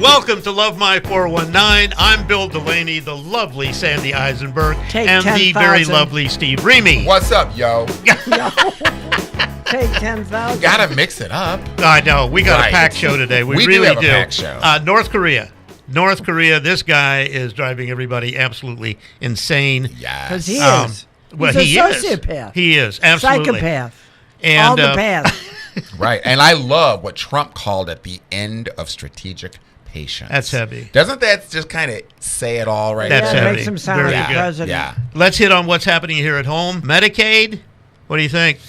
Welcome to Love My 419. I'm Bill Delaney, the lovely Sandy Eisenberg, and the very lovely Steve Remy. What's up, yo? Take 10,000. Gotta mix it up. I know. We got a packed show today. We really have a packed show. North Korea, this guy is driving everybody absolutely insane. Yes. Because he is. Well, He's a sociopath. He is, absolutely. Psychopath. And, all the paths. Right. And I love what Trump called at the end of strategic patience. That's heavy. Doesn't that just kind of say it all right That's there? heavy. Makes him sound like president. Yeah. Let's hit on what's happening here at home. Medicaid, what do you think?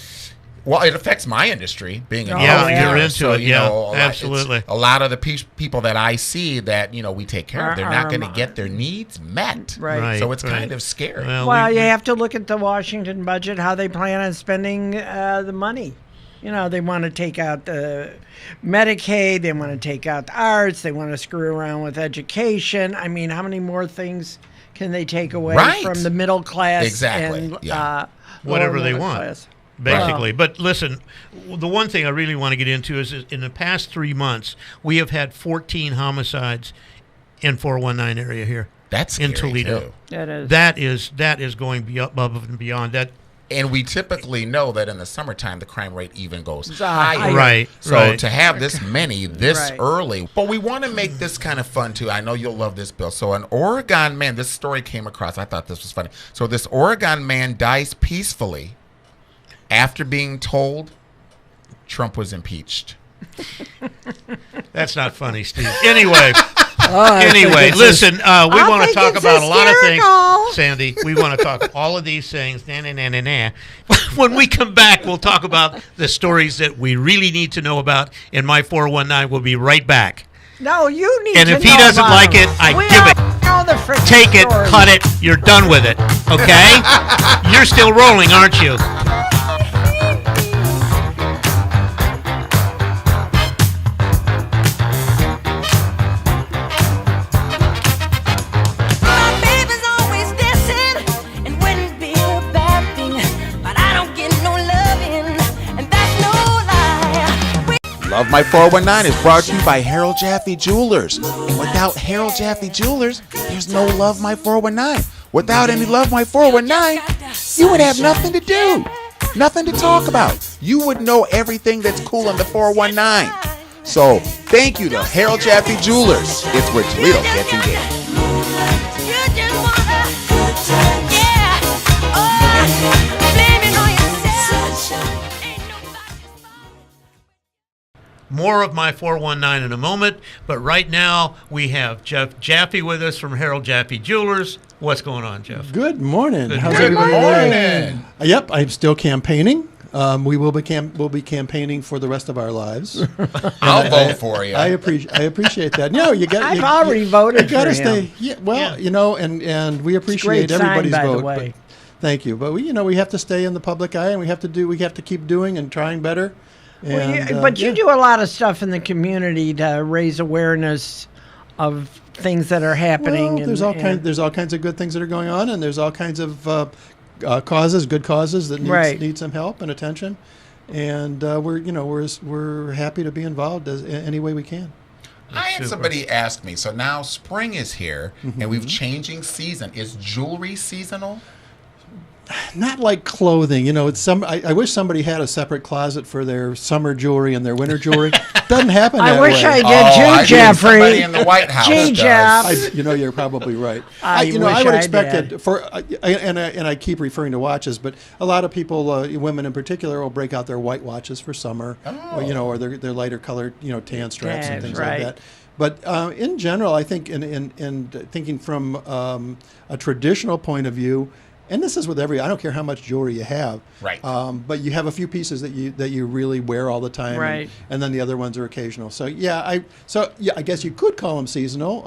Well, it affects my industry, being a you're into so, it. Absolutely. A lot of the people that I see that we take care of, they're not going to get their needs met. Right. So it's kind of scary. Well, you have to look at the Washington budget, how they plan on spending the money. They want to take out the Medicaid, they want to take out the arts, they want to screw around with education. I mean, how many more things can they take away from the middle class and whatever they want? Class? Basically. But listen, the one thing I really want to get into is in the past 3 months, we have had 14 homicides in 419 area here. That's in scary Toledo. Too. That is going above and beyond that. And we typically know that in the summertime, the crime rate even goes higher. Right. So to have this many this early, but we want to make this kind of fun too. I know you'll love this, Bill. So an Oregon man, this story came across. I thought this was funny. So this Oregon man dies peacefully after being told Trump was impeached. That's not funny, Steve. Anyway. Listen, we want to talk about a lot of things, Sandy. We want to talk all of these things. When we come back, we'll talk about the stories that we really need to know about in My 419. We'll be right back. No, you need to know. And if he doesn't like it, I give it. Take it, cut it, you're done with it. Okay? You're still rolling, aren't you? Love My 419 is brought to you by Harold Jaffe Jewelers. Without Harold Jaffe Jewelers, there's no Love My 419. Without any Love My 419, you would have nothing to do, nothing to talk about. You would know everything that's cool in the 419. So thank you to Harold Jaffe Jewelers. It's where Toledo gets engaged. More of My 419 in a moment, but right now we have Jeff Jaffe with us from Harold Jaffe Jewelers. What's going on, Jeff? Good morning. Good How's morning. everybody doing? Yep, I'm still campaigning. We will be campaigning for the rest of our lives. I'll vote for you. I appreciate that. No, I've already voted you gotta for stay. him. Yeah, well, and we appreciate everybody's by vote. the way. Thank you. But we have to stay in the public eye, and we have to keep doing and trying better. But you do a lot of stuff in the community to raise awareness of things that are happening. Well, there's all kinds of good things that are going on, and there's all kinds of good causes that need some help and attention. And we're happy to be involved any way we can. I had somebody ask me. So now spring is here, and we've changing season. Is jewelry seasonal? Not like clothing, it's I wish somebody had a separate closet for their summer jewelry and their winter jewelry. Doesn't happen that way. I wish I did, Jeffrey. Somebody in the White House does. You're probably right. I would expect it for, and I keep referring to watches, but a lot of people, women in particular, will break out their white watches for summer, or their lighter colored, tan straps and things like that. But in general, I think in thinking from a traditional point of view. And this is with I don't care how much jewelry you have. Right. But you have a few pieces that you really wear all the time. Right. And then the other ones are occasional. So I guess you could call them seasonal.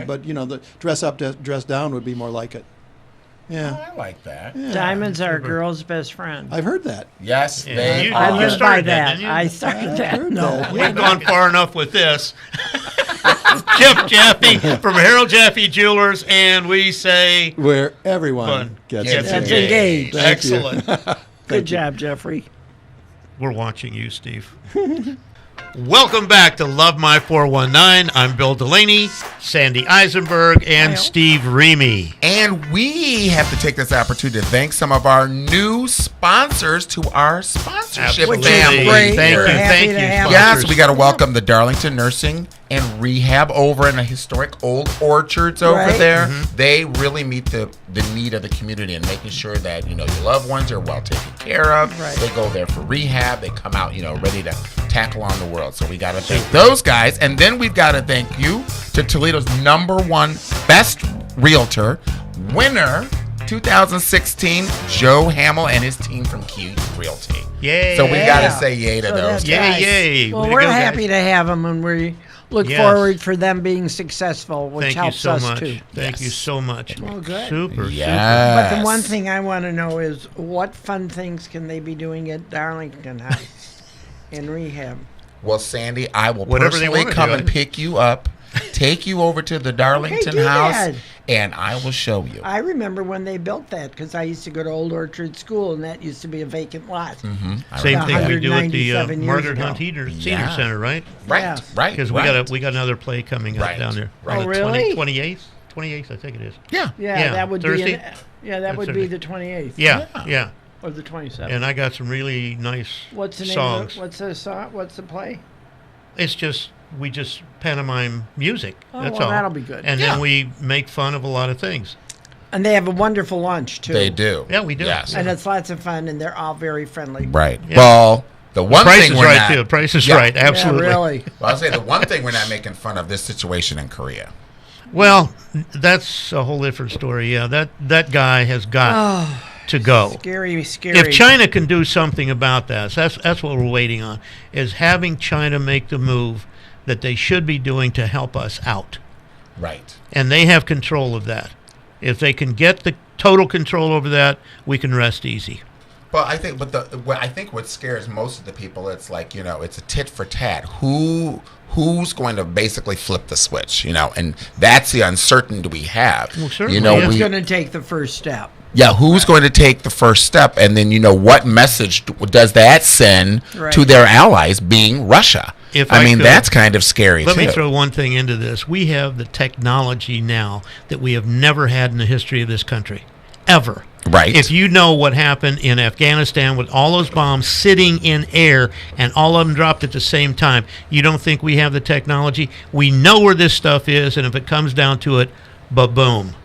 But the dress up, dress down would be more like it. Yeah. Oh, I like that. Yeah. Diamonds are a girl's best friend. I've heard that. Yes, they you are. started that, didn't you? I started that. No. We've gone far enough with this. Jeff Jaffe from Harold Jaffe Jewelers, and we say where everyone gets engaged. Excellent. Good job, Jeffrey. We're watching you, Steve. Welcome back to Love My 419. I'm Bill Delaney, Sandy Eisenberg, and Steve Remy. And we have to take this opportunity to thank some of our new sponsors to our sponsorship family. Thank you. Yes, we got to welcome the Darlington Nursing and Rehab over in the historic Old Orchards over there. Mm-hmm. They really meet the need of the community and making sure that, your loved ones are well taken care of. Right. They go there for rehab. They come out, ready to tackle on the world. So we got to thank those guys. And then we've got to thank you to Toledo's #1 best realtor, winner 2016, Joe Hamill and his team from Key Realty. Yay. So we got to say yay to those guys. Yay. Well, we're happy to have them, and we look forward for them being successful, which helps us too. Thank you so much. Well, good. Super. But the one thing I want to know is what fun things can they be doing at Darlington House in rehab? Well, Sandy, I will personally come and pick you up, take you over to the Darlington House, and I will show you. I remember when they built that because I used to go to Old Orchard School, and that used to be a vacant lot. Mm-hmm. Same thing we do at the Margaret Hunt Senior Center, right? Right. Because we got another play coming up down there. Oh, really? 28th, I think it is. Yeah. That would Thursday? be the 28th. Yeah. Or the 27th. And I got some really nice songs. What's the name of what's the song? What's the play? It's we just pantomime music. That's all. That'll be good. And then we make fun of a lot of things. And they have a wonderful lunch too. They do. Yeah, we do. Yes. And it's lots of fun, and they're all very friendly. Right. Yeah. Well, the one thing we're not... too. Price is right. Absolutely. Yeah, really. Well, I'll say the one thing we're not making fun of this situation in Korea. Well, that's a whole different story. Yeah, that guy has got to go. Scary. If China can do something about that, that's what we're waiting on, is having China make the move that they should be doing to help us out. Right. And they have control of that. If they can get the total control over that, we can rest easy. Well, I think, I think what scares most of the people, it's like, it's a tit for tat. Who's going to basically flip the switch, and that's the uncertainty we have. Well, certainly. Who's going to take the first step? Yeah, who's going to take the first step? And then, what message does that send to their allies, being Russia? That's kind of scary, Let me throw one thing into this. We have the technology now that we have never had in the history of this country, ever. Right. If you know what happened in Afghanistan with all those bombs sitting in air and all of them dropped at the same time, you don't think we have the technology? We know where this stuff is, and if it comes down to it, ba-boom.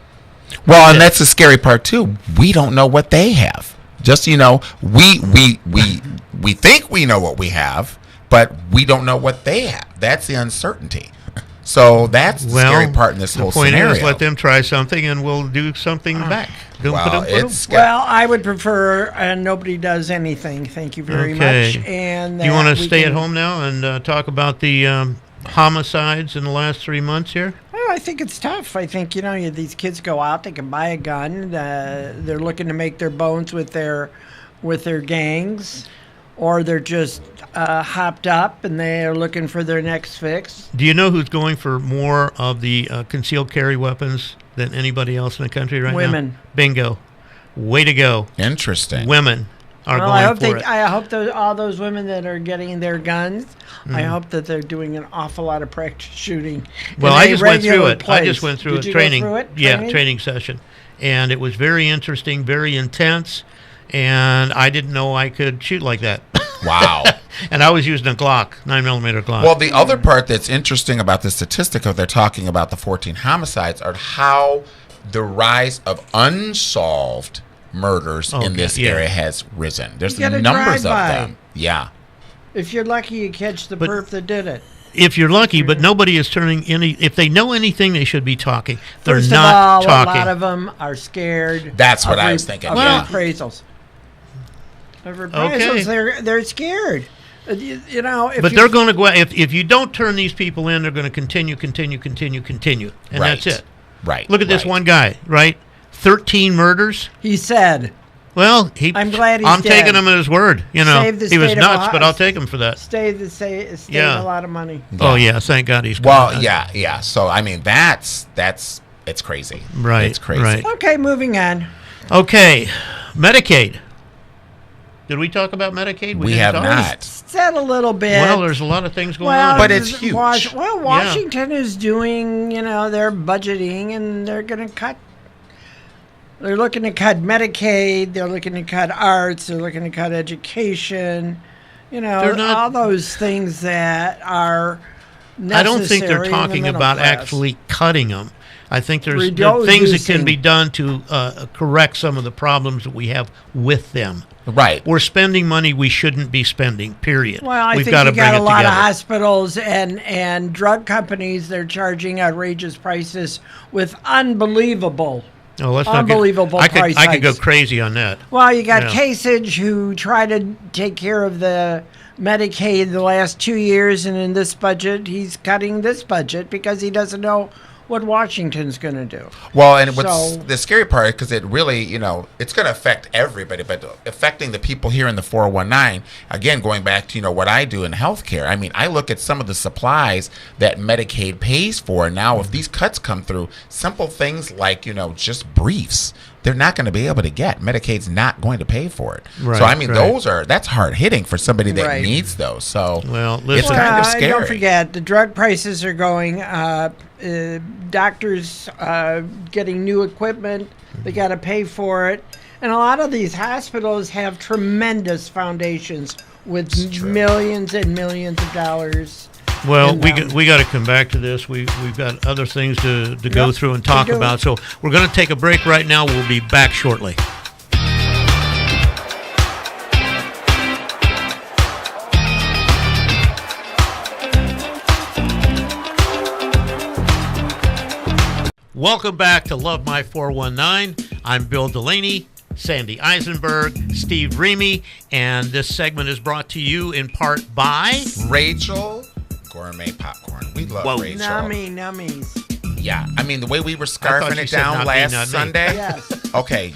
Well, and that's the scary part too. We don't know what they have. Just we think we know what we have, but we don't know what they have. That's the uncertainty. So that's the scary part in this whole scenario. The point is, let them try something, and we'll do something back. Well, I would prefer nobody does anything. Thank you very much. And do you want to stay at home now and talk about the homicides in the last 3 months here? Well, I think it's tough. I think these kids go out, they can buy a gun. They're looking to make their bones with their gangs, or they're just hopped up and they're looking for their next fix. Do you know who's going for more of the concealed carry weapons than anybody else in the country right now? Women. Bingo. Way to go. Interesting. Women are going for it. I hope all those women that are getting their guns, I hope that they're doing an awful lot of practice shooting. Well, I just went through it. I just went through a training. Go through it? Yeah, training session. And it was very interesting, very intense, and I didn't know I could shoot like that. Wow. And I was using a Glock, 9mm Glock. Well, the other part that's interesting about the statistic of they're talking about the 14 homicides are how the rise of unsolved murders in this area has risen. There's numbers of them. Yeah. If you're lucky, you catch the perp that did it. If you're lucky, but nobody is turning any. If they know anything, they should be talking. They're First not of all, talking. A lot of them are scared. That's what I was thinking. Appraisals. Okay. They're scared. But they're going to go. If you don't turn these people in, they're going to continue, and that's it. Right. Look at this one guy. Right. 13 murders. He said. Well, I'm glad he's I'm dead. taking him at his word. He was nuts, but I'll take him for that. Saved a lot of money. Yeah. Oh yeah, thank God he's. Well, yeah. So that's it's crazy. Right. It's crazy. Right. Okay, moving on. Okay, Medicaid. Did we talk about Medicaid? We didn't have talk? not. Said a little bit. Well, there's a lot of things going on. But it's huge. Washington is doing, their budgeting, and they're going to cut. They're looking to cut Medicaid. They're looking to cut arts. They're looking to cut education. All those things that are necessary. I don't think they're talking about class. Actually cutting them. I think there are things that can be done to correct some of the problems that we have with them. Right. We're spending money we shouldn't be spending, period. Well, I think you got a lot of hospitals and drug companies. They're charging outrageous prices with unbelievable price I could go crazy on that. Well, you got Kasich, who tried to take care of the Medicaid the last 2 years, and in this budget, he's cutting this budget because he doesn't know what Washington's going to do. Well, and what's the scary part, because it really, it's going to affect everybody, but affecting the people here in the 419, again, going back to, what I do in healthcare. I mean, I look at some of the supplies that Medicaid pays for. Now, if these cuts come through, simple things like, just briefs, they're not going to be able to get. Medicaid's not going to pay for it. Right, so, I mean, that's hard hitting for somebody that needs those. So, it's kind of scary. Don't forget, the drug prices are going up. Doctors getting new equipment, they got to pay for it, and a lot of these hospitals have tremendous foundations with millions and millions of dollars. Well, we got to come back to this. We've got other things to go through and talk about. So we're going to take a break right now. We'll be back shortly. Welcome back to Love My 419. I'm Bill Delaney, Sandy Eisenberg, Steve Remy, and this segment is brought to you in part by Rachel Gourmet Popcorn. We love Rachel. Nummies. Yeah, I mean, the way we were scarfing it down last Sunday. Yes. Okay,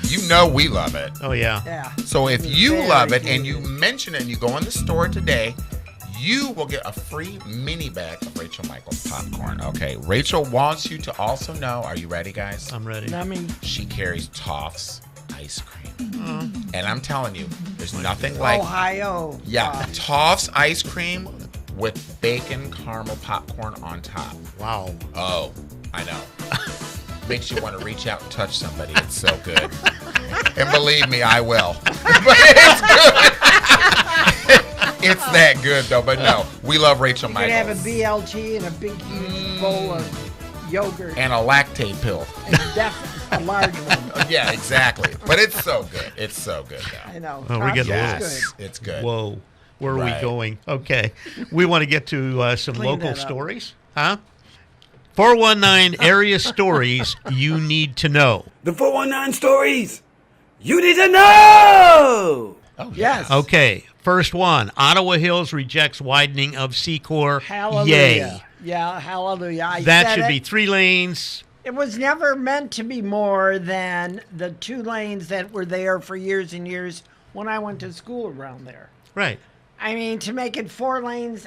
we love it. Oh, yeah. Yeah. So if you love it and you mention it and you go in the store today, you will get a free mini bag of Rachel Michaels popcorn. Okay, Rachel wants you to also know, are you ready, guys? I'm ready. She carries Toff's ice cream. And I'm telling you, there's nothing like Ohio. Yeah, Toff's ice cream with bacon caramel popcorn on top. Wow. Oh, I know. Makes you want to reach out and touch somebody. It's so good. And believe me, I will. But it's good. It's that good, though. But no, we love Rachel Michaels. You can have a BLT and a big, huge bowl of yogurt. And a lactate pill. And definitely a large one. Yeah, exactly. But it's so good. It's so good, though. I know. Oh, we get it's good. Whoa. Where are we going? Okay. We want to get to some local stories. Huh? 419 area stories you need to know. The 419 stories you need to know. Oh, yes. Okay. First one. Ottawa Hills rejects widening of Secor. Hallelujah. Yay. Yeah, hallelujah. That should be 3 lanes. It was never meant to be more than the 2 lanes that were there for years and years when I went to school around there. Right. I mean, to make it 4 lanes.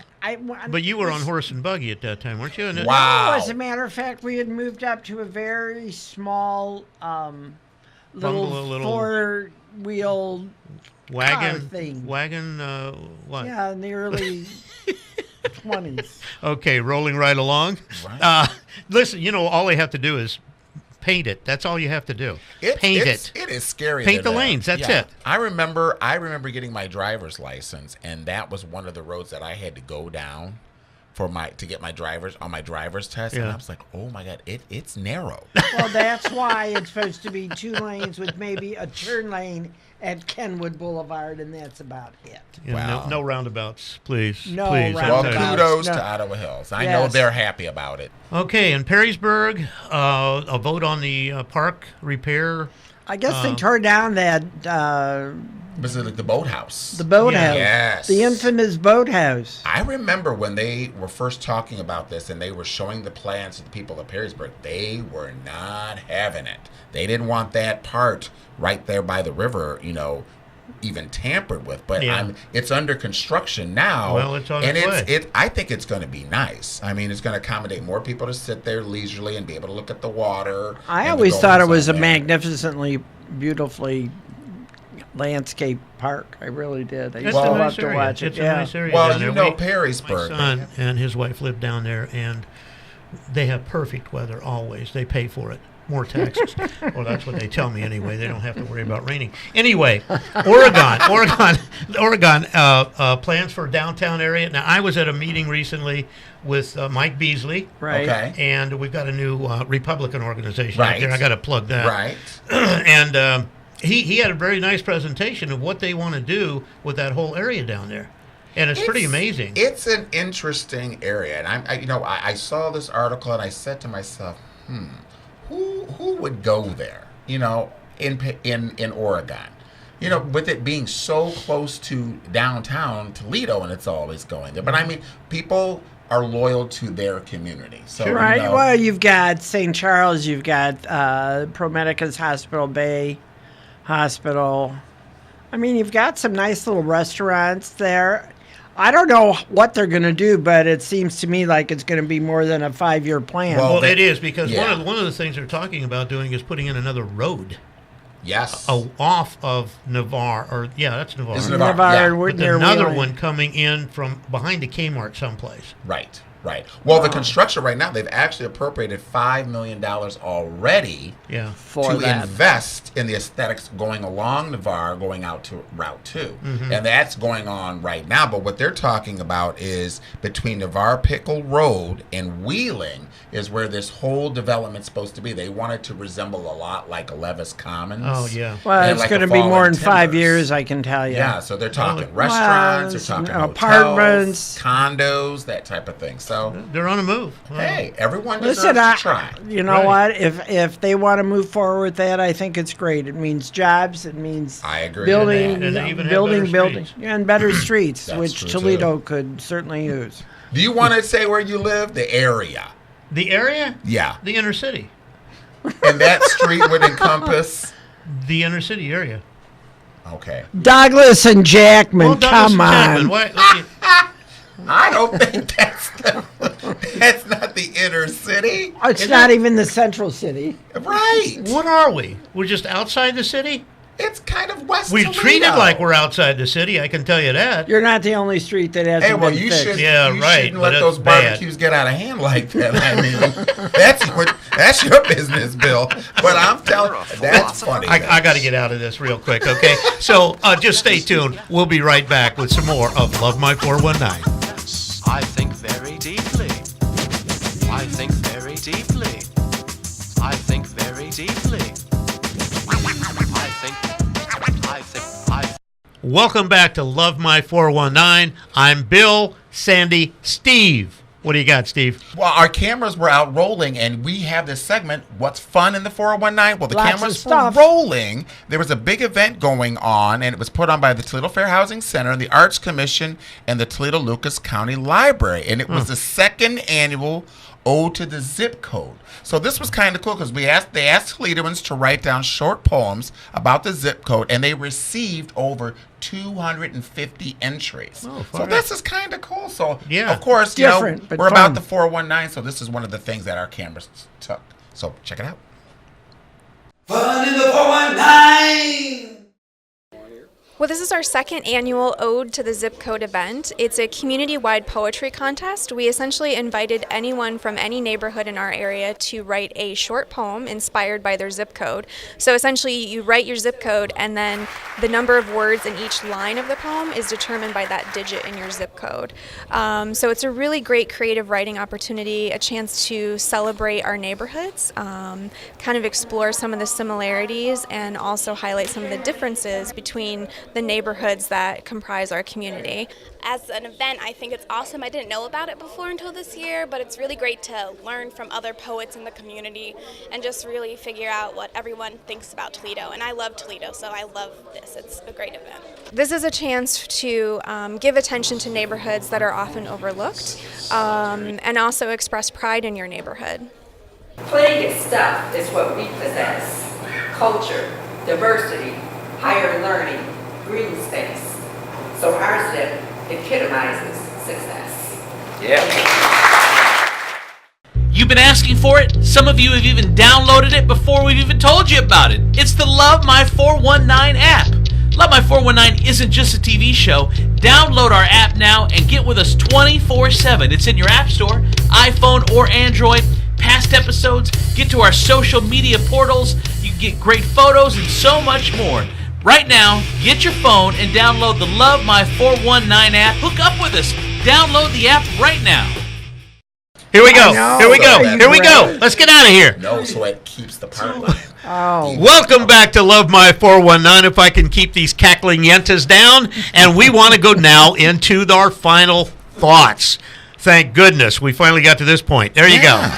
But you were on horse and buggy at that time, weren't you? Wow. No, as a matter of fact, we had moved up to a very small little 4-wheel wagon car thing. Wagon, what? Yeah, in the early 20s. Okay, rolling right along. Right. Listen, all they have to do is paint it. That's all you have to do. Paint it. It is scary. Paint the lanes. That's it. I remember getting my driver's license, and that was one of the roads that I had to go down to get my driver's test. And I was like, oh my God, it's narrow. Well, that's why it's supposed to be 2 lanes with maybe a turn lane at Kenwood Boulevard, and that's about it. Wow. No roundabouts, please. No please. roundabouts. Well, kudos to Ottawa Hills. I know they're happy about it. Okay, in Perrysburg, a vote on the park repair. I guess they tore down that... Was it like the boathouse? The boathouse. Yes. The infamous boathouse. I remember when they were first talking about this and they were showing the plans to the people of Perrysburg. They were not having it. They didn't want that part right there by the river, even tampered with. But it's under construction now. Well, it's on its way. I think it's going to be nice. I mean, it's going to accommodate more people to sit there leisurely and be able to look at the water. I always thought it was a magnificently, beautifully landscape park. I really did. I used It's to a love nice to area. watch it. It's a Yeah. nice area Well, down you there. know My Perrysburg. son and his wife live down there, and they have perfect weather always. They pay for it. More taxes. Well, that's what they tell me anyway. They don't have to worry about raining. Anyway, Oregon plans for a downtown area. Now, I was at a meeting recently with Mike Beasley. Right. Okay. And we've got a new Republican organization Right. out there. I got to plug that. Right. And he had a very nice presentation of what they want to do with that whole area down there. And it's pretty amazing. It's an interesting area. And I saw this article and I said to myself, who would go there, in Oregon? With it being so close to downtown Toledo, and it's always going there. But I mean, people are loyal to their community. So, Right. Well, you've got St. Charles, you've got ProMedica's Hospital Bay Hospital. I mean, you've got some nice little restaurants there. I don't know what they're going to do, but it seems to me like it's going to be more than a 5-year plan. Well, it is, because one of the things they're talking about doing is putting in another road. Yes. Off of Navarre, that's Navarre. It's Navarre. With another one coming in from behind the Kmart someplace. Right. Well, the construction right now, they've actually appropriated $5 million already to invest in the aesthetics going along Navarre, going out to Route 2. Mm-hmm. And that's going on right now. But what they're talking about is between Navarre Pickle Road and Wheeling is where this whole development's supposed to be. They want it to resemble a lot like Levis Commons. Oh, yeah. Well, it's going to be more than 5 years, I can tell you. Yeah, so they're talking restaurants, they're talking apartments, hotels, condos, that type of thing. So they're on a move. Hey, everyone deserves to try. You know what? If they want to move forward with that, I think it's great. It means jobs. It means building, and better streets, which Toledo could certainly use. Do you want to say where you live? The area. The area? Yeah. The inner city. And that street would encompass the inner city area. Okay. Douglas and Jackman, come on. I don't think that's not the inner city. It's not even the central city. Right. What are we? We're just outside the city? It's kind of west We Toledo. treat it like we're outside the city, I can tell you that. You're not the only street that hasn't been fixed. Shouldn't let those barbecues get out of hand like that. I mean, that's your business, Bill. But I'm telling you, that's funny. I got to get out of this real quick, okay? So just stay tuned. We'll be right back with some more of Love My 419. I think very deeply. I think very deeply. I think very deeply. Welcome back to Love My 419. I'm Bill, Sandy, Steve. What do you got, Steve? Well, our cameras were out rolling, and we have this segment, What's Fun in the 419? Well, the cameras were rolling. There was a big event going on, and it was put on by the Toledo Fair Housing Center, the Arts Commission, and the Toledo Lucas County Library. And it was the second annual Ode to the Zip Code. So this was kind of cool because they asked Toledoans to write down short poems about the zip code, and they received over 250 entries. So this is kind of cool. So of course, we're about the 419, so this is one of the things that our cameras took. So check it out. Fun in the 419. Well, this is our second annual Ode to the Zip Code event. It's a community-wide poetry contest. We essentially invited anyone from any neighborhood in our area to write a short poem inspired by their zip code. So essentially, you write your zip code, and then the number of words in each line of the poem is determined by that digit in your zip code. So it's a really great creative writing opportunity, a chance to celebrate our neighborhoods, kind of explore some of the similarities, and also highlight some of the differences between the neighborhoods that comprise our community. As an event, I think it's awesome. I didn't know about it before until this year, but it's really great to learn from other poets in the community and just really figure out what everyone thinks about Toledo. And I love Toledo, so I love this. It's a great event. This is a chance to give attention to neighborhoods that are often overlooked, and also express pride in your neighborhood. Plenty of stuff is what we possess. Culture, diversity, higher learning, green space. So our zip epitomizes success. Yeah. You've been asking for it? Some of you have even downloaded it before we've even told you about it. It's the Love My 419 app. Love My 419 isn't just a TV show. Download our app now and get with us 24/7. It's in your app store, iPhone or Android. Past episodes, get to our social media portals. You can get great photos and so much more. Right now, get your phone and download the Love My 419 app. Hook up with us. Download the app right now. Here we go. Here we go. Here we go. Let's get out of here. No, so it keeps the part. Oh. Welcome back to Love My 419. If I can keep these cackling yentas down. And we want to go now into our final thoughts. Thank goodness we finally got to this point. There you go.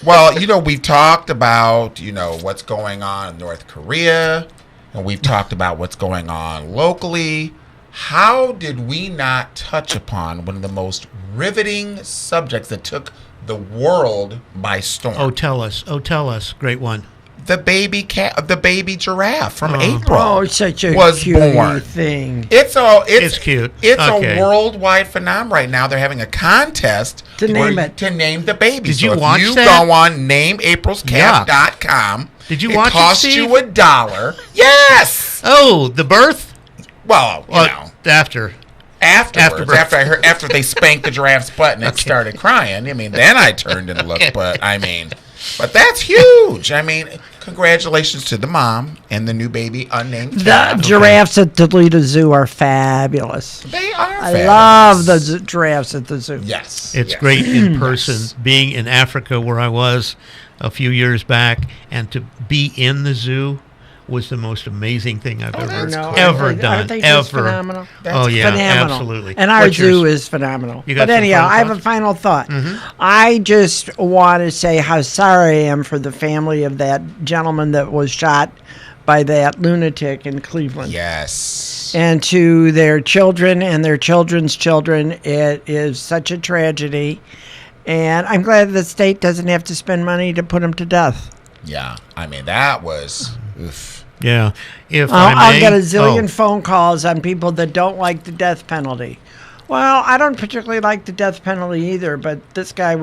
Well, we've talked about, what's going on in North Korea, and we've talked about what's going on locally. How did we not touch upon one of the most riveting subjects that took the world by storm? Oh, tell us. Great one. The baby giraffe from April. Oh, such a cute thing. It's cute. It's a worldwide phenomenon right now. They're having a contest to name the baby. Did you watch that? If you go on nameaprilscalf.com, did you watch it, costs you $1. Yes. Oh, the birth? Well, afterwards, after they spanked the giraffe's butt and it started crying. Then I turned and looked. But that's huge. Congratulations to the mom and the new baby unnamed The giraffes at the Toledo Zoo are fabulous. They are I love the giraffes at the zoo. Yes. It's great in person. Being in Africa where I was a few years back, and to be in the zoo was the most amazing thing I've ever done. Aren't they just phenomenal? Oh, yeah, phenomenal. absolutely. And our zoo is phenomenal. But anyhow, I have a final thought. Mm-hmm. I just want to say how sorry I am for the family of that gentleman that was shot by that lunatic in Cleveland. Yes. And to their children and their children's children, it is such a tragedy. And I'm glad the state doesn't have to spend money to put him to death. Yeah. That was... Oof. Yeah. I'll get a zillion phone calls on people that don't like the death penalty. Well, I don't particularly like the death penalty either, but this guy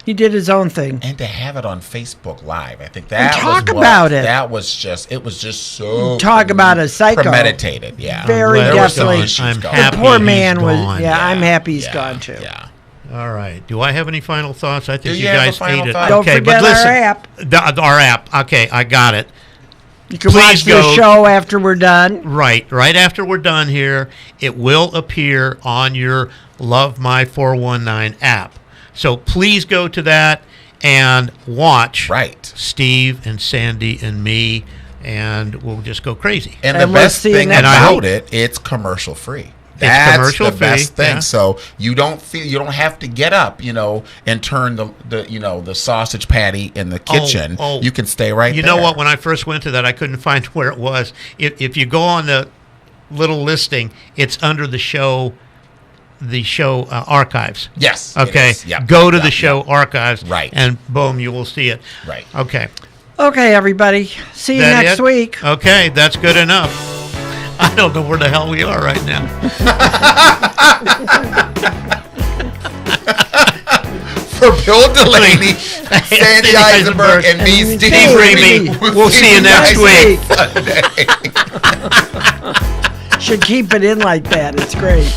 he did his own thing. And to have it on Facebook Live, I think that That was just so... Talk about a psycho. Premeditated, yeah. Very definitely. The poor man was... Yeah, I'm happy he's gone too. Yeah. All right. Do I have any final thoughts? I think you guys ate it. Don't forget our app. Our app. Okay, I got it. You can watch the show after we're done. Right after we're done here, it will appear on your Love My 419 app. So please go to that and watch Steve and Sandy and me, and we'll just go crazy. And the best thing about it's commercial free. That's the best thing. Yeah. So you don't have to get up, and turn the sausage patty in the kitchen. You can stay right there. You know what? When I first went to that, I couldn't find where it was. If you go on the little listing, it's under the show archives. Yes. Okay. Yep. Go to the show archives. Right. And boom, you will see it. Right. Okay. Okay, everybody. See you next week. Okay, that's good enough. I don't know where the hell we are right now. For Bill Delaney, Sandy Eisenberg, and me, Steve Reamy, we'll see you next week. Should keep it in like that. It's great.